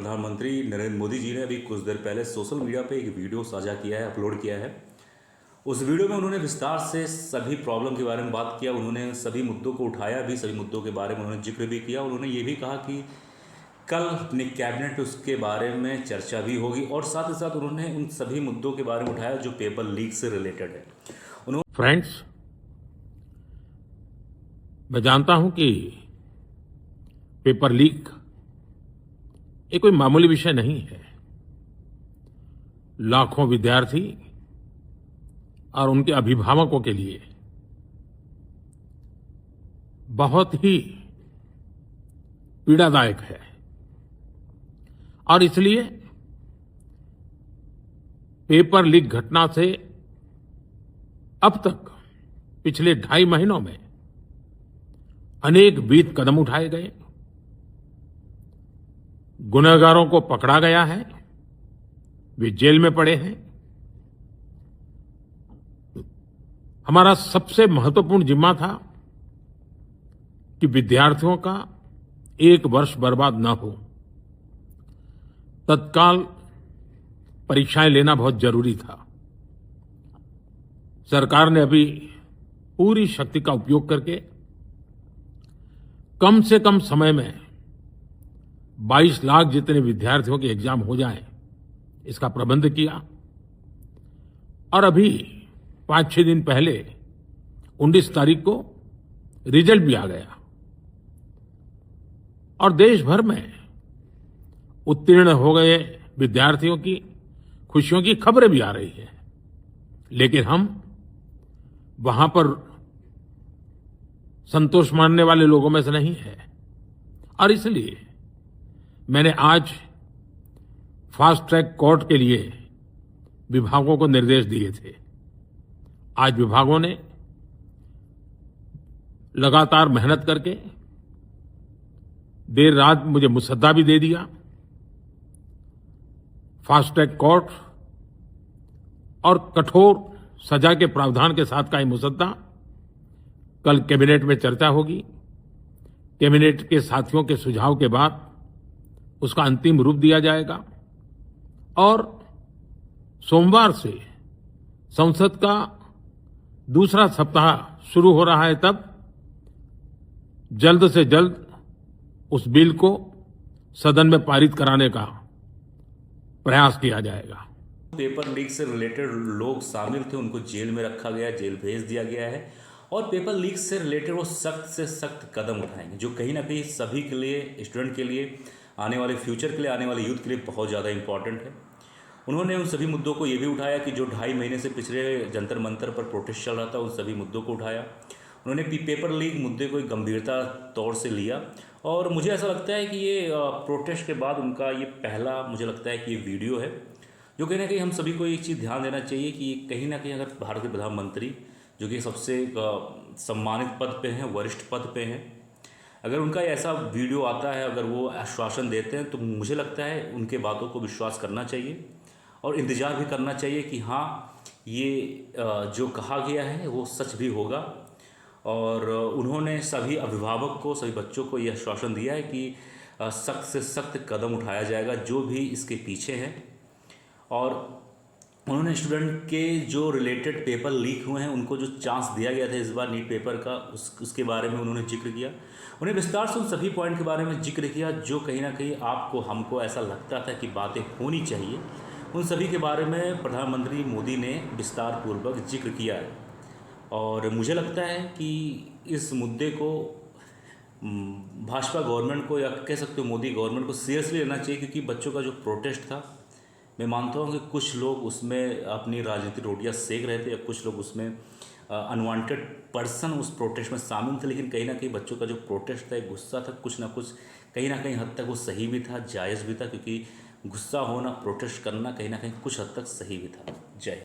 प्रधानमंत्री नरेंद्र मोदी जी ने अभी कुछ देर पहले सोशल मीडिया पे एक वीडियो साझा किया है, अपलोड किया है। उस वीडियो में उन्होंने विस्तार से सभी प्रॉब्लम के बारे में बात किया। उन्होंने सभी मुद्दों को उठाया भी, सभी मुद्दों के बारे में उन्होंने जिक्र भी किया। उन्होंने ये भी कहा कि कल अपनी कैबिनेट उसके बारे में चर्चा भी होगी और साथ ही साथ उन्होंने उन सभी मुद्दों के बारे में उठाया जो पेपर लीक से रिलेटेड है। फ्रेंड्स, मैं जानता हूं कि पेपर लीक ये कोई मामूली विषय नहीं है। लाखों विद्यार्थी और उनके अभिभावकों के लिए बहुत ही पीड़ादायक है और इसलिए पेपर लीक घटना से अब तक पिछले 2.5 महीनों में अनेक विध कदम उठाए गए, गुनहगारों को पकड़ा गया है, वे जेल में पड़े हैं। हमारा सबसे महत्वपूर्ण जिम्मा था कि विद्यार्थियों का 1 वर्ष बर्बाद न हो। तत्काल परीक्षाएं लेना बहुत जरूरी था। सरकार ने अभी पूरी शक्ति का उपयोग करके कम से कम समय में 22 लाख जितने विद्यार्थियों के एग्जाम हो जाएं, इसका प्रबंध किया। और अभी 5-6 दिन पहले 19 तारीख को रिजल्ट भी आ गया और देश भर में उत्तीर्ण हो गए विद्यार्थियों की खुशियों की खबरें भी आ रही हैं। लेकिन हम वहां पर संतोष मानने वाले लोगों में से नहीं है और इसलिए मैंने आज फास्ट ट्रैक कोर्ट के लिए विभागों को निर्देश दिए थे। आज विभागों ने लगातार मेहनत करके देर रात मुझे मुसद्दा भी दे दिया। फास्ट ट्रैक कोर्ट और कठोर सजा के प्रावधान के साथ का ये मुसद्दा कल कैबिनेट में चर्चा होगी। कैबिनेट के साथियों के सुझाव के बाद उसका अंतिम रूप दिया जाएगा और सोमवार से संसद का दूसरा सप्ताह शुरू हो रहा है, तब जल्द से जल्द उस बिल को सदन में पारित कराने का प्रयास किया जाएगा। पेपर लीक से रिलेटेड लोग शामिल थे, उनको जेल में रखा गया, जेल भेज दिया गया है और पेपर लीक से रिलेटेड वो सख्त से सख्त कदम उठाएंगे जो कहीं ना कहीं सभी के लिए, स्टूडेंट के लिए, आने वाले फ्यूचर के लिए, आने वाले यूथ के लिए बहुत ज़्यादा इंपॉर्टेंट है। उन्होंने उन सभी मुद्दों को ये भी उठाया कि जो 2.5 महीने से पिछले जंतर मंतर पर प्रोटेस्ट चल रहा था, उन सभी मुद्दों को उठाया। उन्होंने पेपर लीक मुद्दे को गंभीरता तौर से लिया और मुझे ऐसा लगता है कि ये प्रोटेस्ट के बाद उनका ये पहला, मुझे लगता है कि ये वीडियो है जो कहीं ना कहीं हम सभी को एक चीज़ ध्यान देना चाहिए कि कहीं ना कहीं अगर भारत के प्रधानमंत्री जो कि सबसे सम्मानित पद पे हैं, वरिष्ठ पद पे हैं, अगर उनका ऐसा वीडियो आता है, अगर वो आश्वासन देते हैं, तो मुझे लगता है उनके बातों को विश्वास करना चाहिए और इंतज़ार भी करना चाहिए कि हाँ, ये जो कहा गया है वो सच भी होगा। और उन्होंने सभी अभिभावक को, सभी बच्चों को ये आश्वासन दिया है कि सख्त से सख्त कदम उठाया जाएगा जो भी इसके पीछे हैं। और उन्होंने स्टूडेंट के जो रिलेटेड पेपर लीक हुए हैं उनको जो चांस दिया गया था इस बार नीट पेपर का, उसके बारे में उन्होंने जिक्र किया। उन्हें विस्तार से उन सभी पॉइंट के बारे में जिक्र किया जो कहीं ना कहीं आपको, हमको ऐसा लगता था कि बातें होनी चाहिए। उन सभी के बारे में प्रधानमंत्री मोदी ने विस्तार पूर्वक जिक्र किया है और मुझे लगता है कि इस मुद्दे को भाजपा गवर्नमेंट को, या कह सकते हो मोदी गवर्नमेंट को, सीरियसली लेना चाहिए क्योंकि बच्चों का जो प्रोटेस्ट था, मैं मानता हूँ कि कुछ लोग उसमें अपनी राजनीतिक रोटियां सेक रहे थे या कुछ लोग उसमें अनवांटेड पर्सन उस प्रोटेस्ट में शामिल थे, लेकिन कहीं ना कहीं बच्चों का जो प्रोटेस्ट था, एक गुस्सा था, कुछ ना कुछ कहीं ना कहीं हद तक वो सही भी था, जायज़ भी था, क्योंकि गुस्सा होना, प्रोटेस्ट करना कहीं ना कहीं कुछ हद तक सही भी था। जय